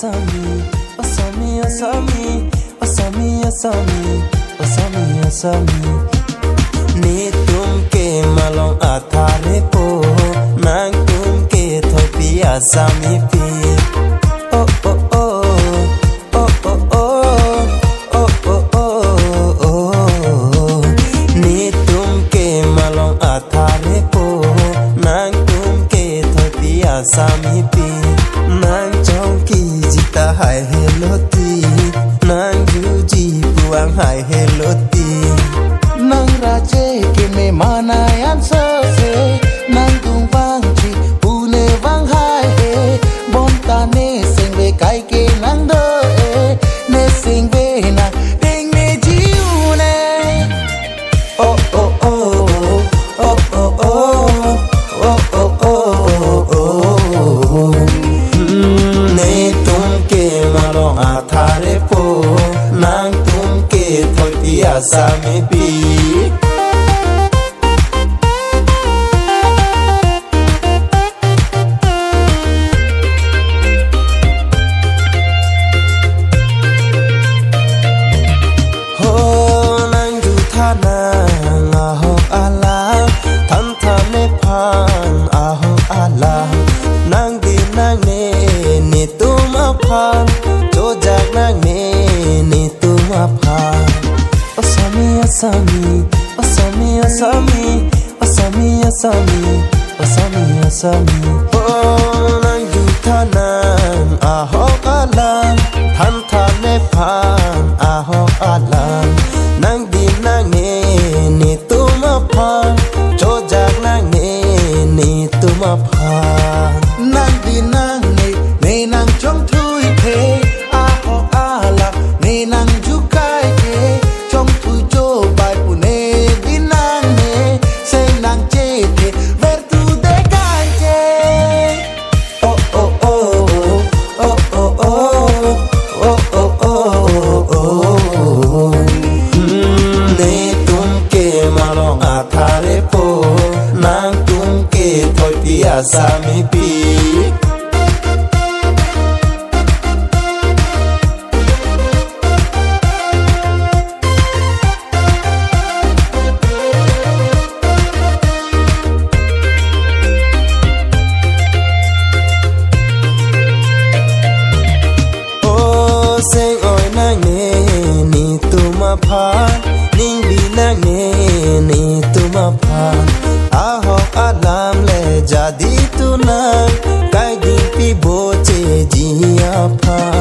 Asami, Asami, Asami, Asami, Asami, Asami, Asami. Ni tum ke malong athare po, nang tum ke thopi Asami pi. Oh oh oh, oh oh oh, oh oh oh oh. Ni tum ke malong athare po, nang tum ke thopi Asami pi. Nang trong ki jita hai heloti, nang juji puang hai heloti. Nang raje ke me manayan se, nang tung vang chi pune vang hai he, bon ta ne sing ve kai ke nang do e, ne sing ve na ding ne jiu ne. Oh oh oh, oh oh oh, oh oh oh oh. Ne tum ke malong athare po, nang tum ke thopi Asami pi. Nang di nang ne ni tu ma phan, cho jak nang ne ni tu ma phan. Asami, Asami, Asami, Asami, Asami, Asami, Asami, Asami. Oh, nang du thanan aho alam, than thane phan aho alam. Nang di nang ne ni tu ma phan, cho jak nang ne ni tu ma phan. Nang di nang ne nang trong thui thế, a ho a la ne nang ju kai thế, trong thui cho bài của ne di nang ne, say nang chê thế, ver tu de kai chê. Oh oh oh, oh oh oh, oh oh oh oh. Ne tum ke malong athare po, nang tum ke thopi Asami pi. Sing oi nang ne ni tu ma phan, ning bi nang ne ni tu ma phan. Aho alam le jadi tu nang, kai di pi bo che ji a phan.